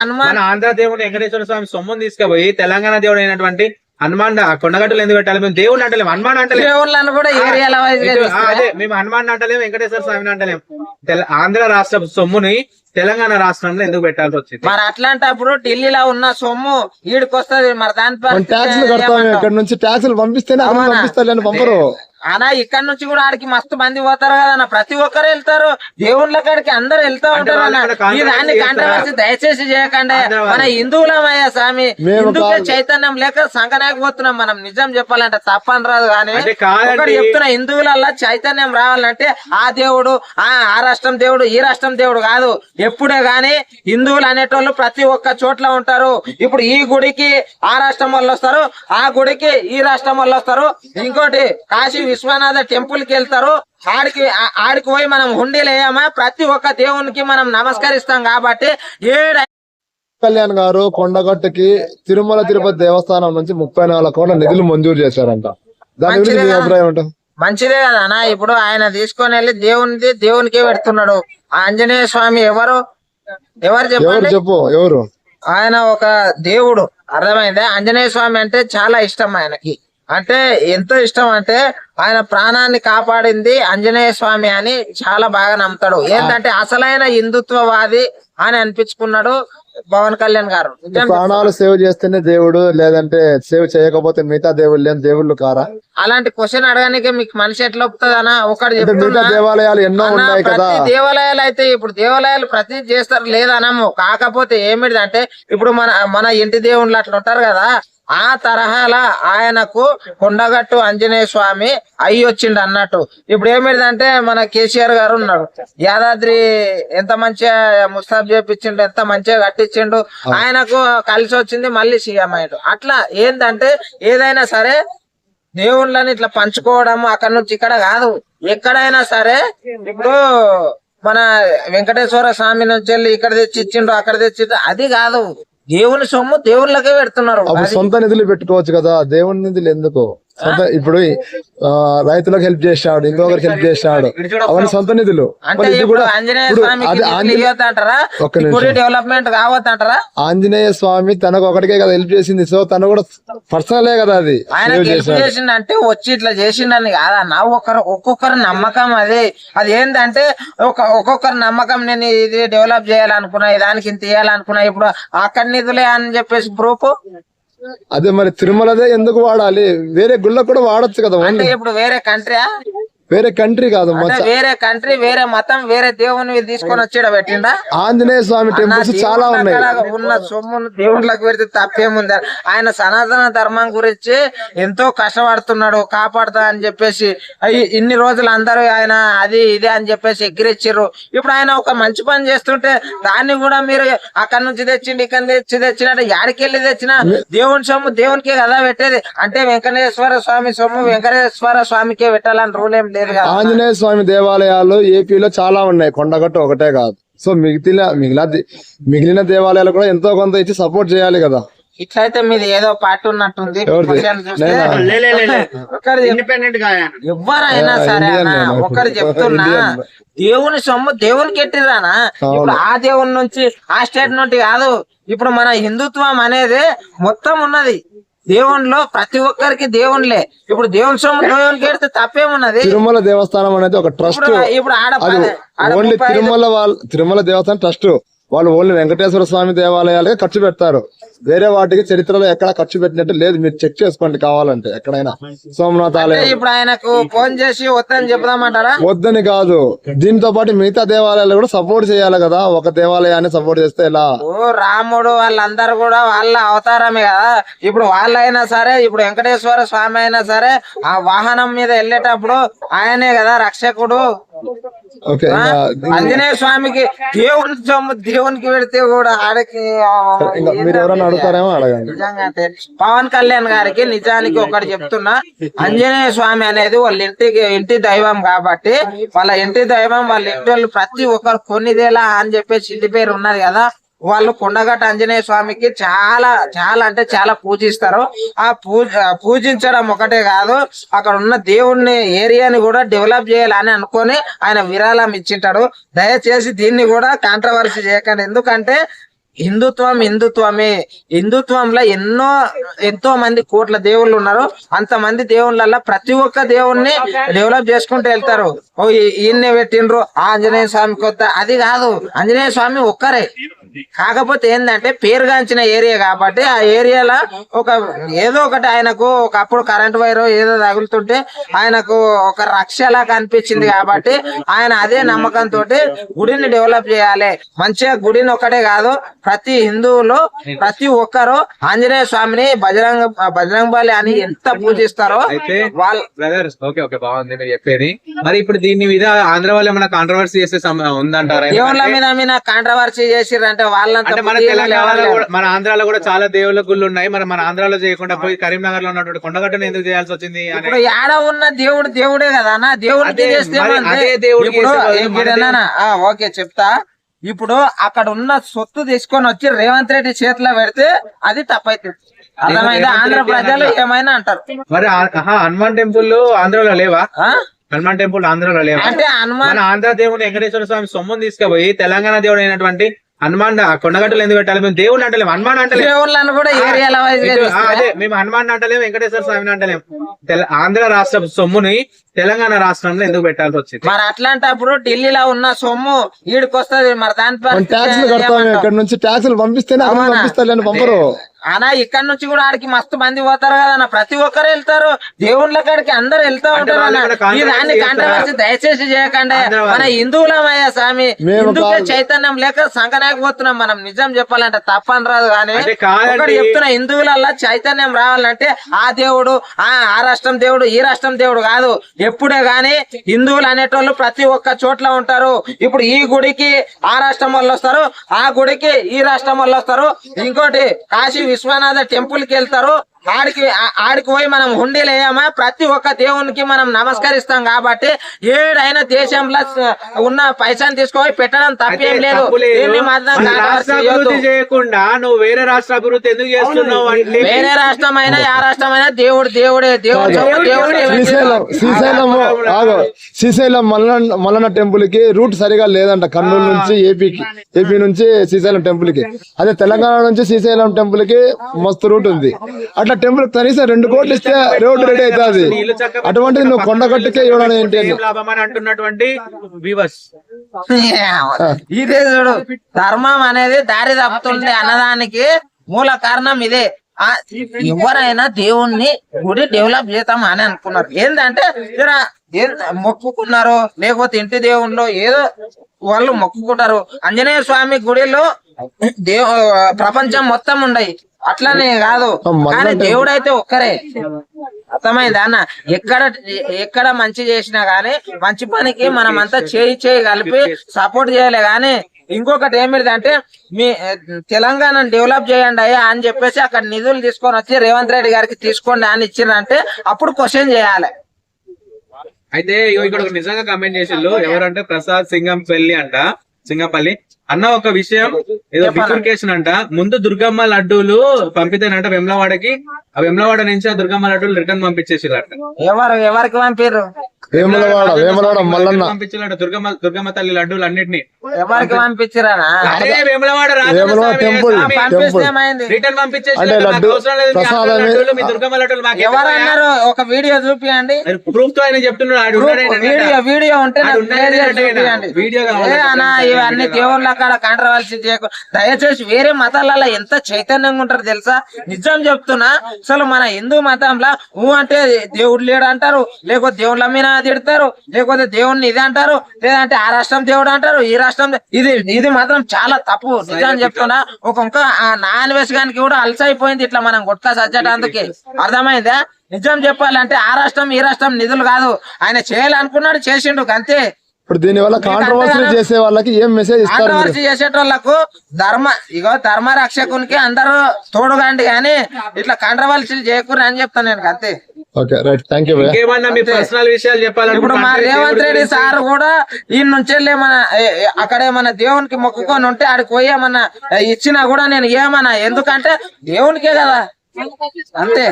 హనుమాన్ మన ఆంధ్ర దేవుడు వెంకటేశ్వర స్వామి సొమ్మును తీసుకుపోయి తెలంగాణ దేవుడు అయినటువంటి హనుమాన్ కొండగట్టులు ఎందుకు పెట్టాలి? మేము దేవుడిని అంటలేము, హనుమాన్ అంటలేము. దేవుళ్ళను కూడా ఏరియాల అదే మేము హనుమాన్ అంటలేము, వెంకటేశ్వర స్వామిని అంటలేము. ఆంధ్ర రాష్ట్ర సొమ్ముని తెలంగాణ రాష్ట్రంలో ఎందుకు పెట్టాల్సి వచ్చింది? మరి అట్లాంటప్పుడు ఢిల్లీలో ఉన్న సొమ్ము ఈడికొస్తది. మరి ట్యాక్సులు కడతాం, ఇక్కడ నుంచి ట్యాక్సులు పంపిస్తేనే పంపిస్తారు, పంపరు అనా. ఇక్కడ నుంచి కూడా ఆడికి మస్తు మంది పోతారు కదా, ప్రతి ఒక్కరు వెళ్తారు దేవుళ్ళ కాడికి, అందరు వెళ్తా ఉంటారు అన్న. ఈ దాన్ని కాంట్రవర్సీ దయచేసి చేయకండి. మన హిందువులమయ్యా స్వామి, హిందువుల చైతన్యం లేక సంకనాకపోతున్నాం మనం. నిజం చెప్పాలంటే తప్పని రాదు కానీ ఒకటి చెప్తున్నా, హిందువులలో చైతన్యం రావాలంటే ఆ దేవుడు ఆ రాష్ట్రం దేవుడు ఈ రాష్ట్రం దేవుడు కాదు. ఎప్పుడే గాని హిందువులు అనేటోళ్ళు ప్రతి ఒక్క చోట్ల ఉంటారు. ఇప్పుడు ఈ గుడికి ఆ రాష్ట్రం వాళ్ళు వస్తారు, ఆ గుడికి ఈ రాష్ట్రం వాళ్ళు వస్తారు. ఇంకోటి కాశీ విశ్వనాథ టెంపుల్ కి వెళ్తారు, ఆడికి పోయి మనం హుండీలు వేయమా, ప్రతి ఒక్క దేవునికి మనం నమస్కరిస్తాం. కాబట్టి కళ్యాణ్ గారు కొండగట్టుకి తిరుమల తిరుపతి దేవస్థానం నుంచి 34 కోట్ల నిధులు మంజూరు చేశారంట. దాని గురించి మీ అభిప్రాయం ఉంటుంది? మంచిదే కదా అన్న. ఇప్పుడు ఆయన తీసుకొని వెళ్ళి దేవునికే పెడుతున్నాడు. ఆంజనేయ స్వామి ఎవరు చెప్పు ఎవరు? ఆయన ఒక దేవుడు, అర్థమైందే. ఆంజనేయ స్వామి అంటే చాలా ఇష్టం ఆయనకి. అంటే ఎంతో ఇష్టం అంటే ఆయన ప్రాణాన్ని కాపాడింది ఆంజనేయ స్వామి అని చాలా బాగా నమ్ముతాడు. ఏంటంటే అసలైన హిందుత్వవాది అని అనిపించుకున్నాడు పవన్ కళ్యాణ్ గారు. ప్రాణాలు సేవ్ చేస్తేనే దేవుడు, లేదంటే సేవ్ చేయకపోతే మిగతా దేవుళ్ళు లేని దేవుళ్ళు కారా? అలాంటి క్వశ్చన్ అడగడానికి మీకు మనిషి ఎట్లా ఒప్పుతుందనా? ఒకటి చెప్తున్నా, దేవాలయాలు ఎన్నో ఉన్నాయి కదా. దేవాలయాలు అయితే ఇప్పుడు దేవాలయాలు ప్రతి చేస్తారు లేదనము. కాకపోతే ఏమిటిదంటే ఇప్పుడు మన ఇంటి దేవుళ్ళు అట్లా ఉంటారు కదా, ఆ తరహాల ఆయనకు కొండగట్టు ఆంజనేయ స్వామి అయ్యి వచ్చిండు అన్నట్టు. ఇప్పుడు ఏమిటిదంటే మన కేసీఆర్ గారు ఉన్నాడు, యాదాద్రి ఎంత మంచిగా ముస్తాబ్ చేపించిండు, ఎంత మంచిగా కట్టించిండు, ఆయనకు కలిసి వచ్చింది మళ్ళీ సీఎం అయ్యాడు. అట్లా ఏంటంటే ఏదైనా సరే దేవుళ్ళని ఇట్లా పంచుకోవడం అక్కడ నుంచి ఇక్కడ కాదు, ఎక్కడైనా సరే. ఇప్పుడు మన వెంకటేశ్వర స్వామి నుంచి వెళ్ళి ఇక్కడ తెచ్చి ఇచ్చిండు, అక్కడ తెచ్చిండు, అది కాదు. దేవుని సొమ్ము దేవుళ్ళకే పెడుతున్నారు. సొంత నిధులు పెట్టుకోవచ్చు కదా, దేవుని నిధులు ఎందుకు? ఇప్పుడు రైతులకు హెల్ప్ చేశాడు, ఇంకొకరికి హెల్ప్ చేశాడు, అవన్నీ సొంత నిధులు. డెవలప్మెంట్ కావద్దంటారా? ఆంజనేయ స్వామి తనకు ఒకటికే కదా హెల్ప్ చేసింది, సో తను కూడా పర్సనలే కదా అది. ఆయన హెల్ప్ చేసిందంటే వచ్చి ఇట్లా చేసిండని కాదన్న, ఒక్కొక్కరి నమ్మకం అది. అది ఏంటంటే ఒక్కొక్కరి నమ్మకం. నేను ఇది డెవలప్ చేయాలనుకున్నా, దానికి ఇంత ఇయ్యాలనుకున్నా, ఇప్పుడు అక్కడ నిధులే అని చెప్పేసి ప్రూఫ్. అదే మరి తిరుమలదే ఎందుకు వాడాలి? వేరే గుళ్ళకు కూడా వాడచ్చు కదా. ఇప్పుడు వేరే కంట్రీ వేరే కంట్రీ కాదు, వేరే కంట్రీ వేరే మతం వేరే దేవుని తీసుకొని వచ్చి పెట్టిండా? ఆంజనేయ స్వామి టెంపుల్స్ చాలా ఉన్నాయి. ఉన్న సొమ్మును దేవుళ్ళకి పెడితే తప్పేముంది? ఆయన సనాతన ధర్మం గురించి ఎంతో కష్టపడుతున్నాడు, కాపాడుతా అని చెప్పేసి ఇన్ని రోజులు అందరూ ఆయన అది ఇది అని చెప్పేసి ఎగిరిచ్చిర్రు. ఇప్పుడు ఆయన ఒక మంచి పని చేస్తుంటే దాన్ని కూడా మీరు అక్కడ నుంచి తెచ్చిండి, ఇక్కడ తెచ్చినట్టు యాడికెళ్ళి తెచ్చినా దేవుని సొమ్ము దేవునికే కదా పెట్టేది. అంటే వెంకటేశ్వర స్వామి సొమ్ము వెంకటేశ్వర స్వామికే పెట్టాలని రూల్ ఏం లేదు. ఆంజనేయ స్వామి దేవాలయాలు ఏపీలో చాలా ఉన్నాయి, కొండగట్టు ఒకటే కాదు. సో మిగిలిన దేవాలయాలు కూడా ఎంతో కొంత ఇచ్చి సపోర్ట్ చేయాలి కదా. ఇట్లయితే మీది ఏదో పార్టీ ఉన్నట్టుంది. ఎవరైనా సరే ఒకరు చెప్తున్నా, దేవుని సొమ్ము దేవునికి ఎట్టిరానా? ఇప్పుడు ఆ దేవుని నుంచి ఆ స్టేట్ నుండి కాదు. ఇప్పుడు మన హిందుత్వం అనేది మొత్తం ఉన్నది దేవునిలో, ప్రతి ఒక్కరికి దేవునిలే. ఇప్పుడు దేవుని సొమ్ము దేవునికి ఎడితే తప్పేమున్నది? తిరుమల దేవస్థానం అనేది ఒక ట్రస్ట్. ఇప్పుడు ఓన్లీ తిరుమల దేవస్థానం ట్రస్ట్ వాళ్ళు ఓన్లీ వెంకటేశ్వర స్వామి దేవాలయాలకే ఖర్చు పెడతారు. వేరే వాటికి చరిత్రలో ఎక్కడ ఖర్చు పెట్టినట్టు లేదు. మీరు చెక్ చేసుకోండి కావాలంటే ఎక్కడైనా. సోమనాథ్ ఆలయం ఇప్పుడు ఆయనకు ఫోన్ చేసి వద్దని చెప్దామంటారా? వద్దని కాదు, దీంతో పాటు మిగతా దేవాలయాలు కూడా సపోర్ట్ చేయాలి కదా. ఒక దేవాలయాన్ని సపోర్ట్ చేస్తే ఎలా? రాముడు వాళ్ళందరూ కూడా వాళ్ళ అవతారమే కదా. ఇప్పుడు వాళ్ళైనా సరే, ఇప్పుడు వెంకటేశ్వర స్వామి అయినా సరే, ఆ వాహనం మీద వెళ్ళేటప్పుడు ఆయనే కదా రక్షకుడు. ఆంజనేయ స్వామికి దేవుని సొమ్ము దేవునికి పెడితే కూడా ఆడకి మీరు ఎవరైనా అడుగుతారేమో అడగండి. నిజంగా అంటే పవన్ కళ్యాణ్ గారికి నిజానికి ఒకటి చెప్తున్నా, ఆంజనేయ స్వామి అనేది వాళ్ళ ఇంటి దైవం కాబట్టి, వాళ్ళ ఇంటి దైవం వాళ్ళ ఇంటి వాళ్ళు ప్రతి ఒక్కరు కొన్నిదేలా అని చెప్పేసి ఇంటి పేరు ఉన్నది కదా, వాళ్ళు కొండగట్టు ఆంజనేయ స్వామికి చాలా చాలా అంటే చాలా పూజిస్తారు. ఆ పూజించడం ఒకటే కాదు, అక్కడ ఉన్న దేవుణ్ణి ఏరియాని కూడా డెవలప్ చేయాలని అనుకొని ఆయన విరాళం ఇచ్చింటాడు. దయచేసి దీన్ని కూడా కాంట్రవర్సీ చేయకండి. ఎందుకంటే హిందుత్వమే. హిందుత్వంలో ఎంతో మంది కోట్ల దేవుళ్ళు ఉన్నారు. అంతమంది దేవుళ్ళల్లో ప్రతి ఒక్క దేవుణ్ణి డెవలప్ చేసుకుంటూ వెళ్తారు. ఓ ఈయన్నే పెట్టిండ్రు ఆంజనేయ స్వామి కొత్త, అది కాదు. ఆంజనేయ స్వామి ఒక్కరే. కాకపోతే ఏంటంటే పేరుగాంచిన ఏరియా కాబట్టి ఆ ఏరియాలో ఏదో ఒకటి ఆయనకు ఒకప్పుడు కరెంట్ వైర్ ఏదో తగులుతుంటే ఆయనకు ఒక రక్షలా కనిపించింది కాబట్టి ఆయన అదే నమ్మకంతో గుడిని డెవలప్ చేయాలి. మంచిగా గుడిని ఒకటే కాదు, ప్రతి హిందువులు ప్రతి ఒక్కరు ఆంజనేయ స్వామిని బజరంగ బలి అని ఎంత పూజిస్తారో అయితే వాళ్ళు. బ్రదర్ ఓకే ఓకే బాగుంది మీరు చెప్పేది. మరి ఇప్పుడు దీని మీద ఆంధ్ర వాళ్ళు ఏమైనా కాంట్రవర్సీ చేసే ఉందంటారా? దేవుళ్ళ మీద కాంట్రవర్సీ చేసిరంటే వాళ్ళంతా అంటే మన తెలంగాణలో మన ఆంధ్రాలో కూడా చాలా దేవుళ్ళ గుళ్ళు ఉన్నాయి. మన ఆంధ్రాలో చేయకుండా పోయి కరీంనగర్ లో ఉన్నటువంటి కొండగట్టును ఎందుకు చేయాల్సి వచ్చింది? ఇప్పుడు ఏడ ఉన్న దేవుడే కదా అన్న, దేవుడికి చేస్తే అదే దేవుడికి ఓకే చెప్తా. ఇప్పుడు అక్కడ ఉన్న సొత్తు తీసుకొని వచ్చి రేవంత్ రెడ్డి చేతిలో పెడితే అది తప్పైతుంది. అర్థమైందా? ఆంధ్ర ప్రజలు ఏమైనా అంటారు. మరి హనుమాన్ టెంపుల్ ఆంధ్రలో లేవా? హనుమాన్ టెంపుల్ ఆంధ్రలో లేవా? అంటే హనుమాన్ ఆంధ్ర దేవుడు వెంకటేశ్వర స్వామి సొమ్మును తీసుకుపోయి తెలంగాణ దేవుడు అయినటువంటి హనుమాన్ కొండగట్టులు ఎందుకు పెట్టాలి? మేము దేవుడు అంటలేము, హనుమాన్ అంటలేము. దేవుళ్ళను కూడా ఏరియాల అదే మేము హనుమాన్ అంటలేము, వెంకటేశ్వర స్వామిని అంటలేము. ఆంధ్ర రాష్ట్ర సొమ్ముని తెలంగాణ రాష్ట్రంలో ఎందుకు పెట్టాల్సి వచ్చింది? మరి అట్లాంటప్పుడు ఢిల్లీలో ఉన్న సొమ్ము ఈడికి వస్తుంది. మరి ట్యాక్సులు కడతాం, ఇక్కడ నుంచి ట్యాక్సులు పంపిస్తేనే పంపిస్తారు, పంపరు. అనా ఇక్కడ నుంచి కూడా ఆడికి మస్తు మంది పోతారు కదా, ప్రతి ఒక్కరు వెళ్తారు దేవుళ్ళ కాడికి, అందరు వెళ్తా ఉంటారు అన్న. ఈ దాన్ని కాంట్రవర్సీ దయచేసి చేయకండి. మన హిందువులమయ్యా స్వామి, హిందువుల చైతన్యం లేక సంకనాకపోతున్నాం మనం. నిజం చెప్పాలంటే తప్పని రాదు కానీ ఒకటి చెప్తున్నా, హిందువులలో చైతన్యం రావాలంటే ఆ దేవుడు ఆ రాష్ట్రం దేవుడు ఈ రాష్ట్రం దేవుడు కాదు. ఎప్పుడే గాని హిందువులు అనేటోళ్ళు ప్రతి ఒక్క చోట్ల ఉంటారు. ఇప్పుడు ఈ గుడికి ఆ రాష్ట్రం వాళ్ళు వస్తారు, ఆ గుడికి ఈ రాష్ట్రం వాళ్ళు వస్తారు. ఇంకోటి కాశీ విశ్వనాథ టెంపుల్ కి వెళ్తారు, ఆడికి పోయి మనం హుండీలు వేయమా, ప్రతి ఒక్క దేవునికి మనం నమస్కరిస్తాం. కాబట్టి ఏడైనా దేశంలో ఉన్న పైసలు తీసుకొని పెట్టడం తప్పేం లేదు. చేయకుండా నువ్వు వేరే రాష్ట్ర అభివృద్ధి ఎందుకు చేస్తున్నావు? వేరే రాష్ట్రమైనా ఆ రాష్ట్రమైనా దేవుడే. శ్రీశైలం మల్లన్న టెంపుల్ కి రూట్ సరిగా లేదంట, కర్నూలు నుంచి ఏపీ నుంచి శ్రీశైలం టెంపుల్ కి. అదే తెలంగాణ నుంచి శ్రీశైలం టెంపుల్ కి మస్తు రూట్ ఉంది. అట్లా టెంపుల్ కనీసం 2 కోట్లు ఇస్తే రోడ్డు రెడీ అవుతుంది. అటువంటిది నువ్వు కొండగట్టుకే ఇవ్వడం ఏంటి లాభమని అంటున్నటువంటి వ్యూవర్స్. ఇదే చూడు, ధర్మం అనేది దారి తప్పుతుంది అన్నదానికి మూల కారణం ఇదే. ఎవరైనా దేవుణ్ణి గుడి డెవలప్ చేద్దాం అని అనుకున్నారు. ఏంటంటే మొక్కుకున్నారు, లేకపోతే ఇంటి దేవుళ్ళు ఏదో వాళ్ళు మొక్కుకుంటారు. ఆంజనేయ స్వామి గుడిలో ప్రపంచం మొత్తం ఉండయి, అట్లానే కాదు. కానీ దేవుడు అయితే ఒక్కరే. అర్థమైందా అన్న? ఎక్కడ మంచి చేసినా గానీ మంచి పనికి మనం అంతా చేయి కలిపి సపోర్ట్ చేయాలి. గానీ ఇంకొకటి ఏమిటంటే మీ తెలంగాణను డెవలప్ చేయండి అయ్యా అని చెప్పేసి అక్కడ నిధులు తీసుకొని వచ్చి రేవంత్ రెడ్డి గారికి తీసుకోండి అని ఇచ్చిరంటే అప్పుడు క్వశ్చన్ చేయాలి. అయితే ఇక్కడ నిజంగా కమెంట్ చేసిళ్ళు ఎవరంటే ప్రసాద్ సింగంపల్లి అన్న ఒక విషయం ఏదో బిఫర్కేషన్ అంట. ముందు దుర్గమ్మ లడ్డూలు పంపితేనంట వెమ్లవాడకి, ఆ వెమ్లవాడ నుంచి ఆ దుర్గమ్మ లడ్డూలు రిటర్న్ పంపించేసిరట. ఎవరికి పంపారు? పంపించాలట దుర్గమ్మ తల్లి లడ్డూలు అన్నిటిని. ఎవరికి పంపించారా? అదే వేములవాడ రిటర్న్ పంపించేసి దుర్గమ్మ లడ్డూలు మాకు ఎవరన్నారు? ఒక వీడియో చూపియండి, ప్రూఫ్ తో ఆయన చెప్తున్నాడు. వీడియో ఉంటే ఇవన్నీ దేవుళ్ళ కాడ కాంట్రవర్సీ చేయకు. దయచేసి వేరే మతాలలో ఎంత చైతన్యంగా ఉంటారు తెలుసా? నిజం చెప్తున్నా. అసలు మన హిందూ మతంలో అంటే దేవుడు లేడు అంటారు, లేకపోతే దేవుళ్ళ మీద తిడతారు, లేకపోతే దేవుడిని ఇది అంటారు, లేదంటే ఆ రాష్ట్రం దేవుడు అంటారు, ఈ రాష్ట్రం ఇది మాత్రం చాలా తప్పు. నిజం చెప్తున్నా. ఒక నాన్ వెజ్ గానికి కూడా అలసైపోయింది ఇట్లా మనం గుట్కా సచ్చడానికి. అర్థమైందా? నిజం చెప్పాలంటే ఆ రాష్ట్రం ఈ రాష్ట్రం నిధులు కాదు, ఆయన చేయాలనుకున్నాడు చేసిండు అంతే. ఇప్పుడు దీని వల్ల కాంట్రవర్సీ చేసే వాళ్ళకి ఏం మెసేజ్ ఇస్తారు? కాంట్రవర్సీ చేసేటోళ్లకు ధర్మ రక్షకునికి అందరూ తోడుగాండి కానీ ఇట్లా కాంట్రవర్సీలు చేయకూడదు అని చెప్తాను నేను అంతే. Okay right, thank you. ఇంకేమన్నా మీ పర్సనల్ విషయాలు చెప్పాలి? ఇప్పుడు మా రేవంత్ రెడ్డి సార్ కూడా ఈ నుంచి అక్కడేమన్నా దేవునికి మొక్కుకొని ఉంటే ఆడికి పోయి ఏమన్నా ఇచ్చినా కూడా నేను ఏమన్నా, ఎందుకంటే దేవునికే కదా అంతే.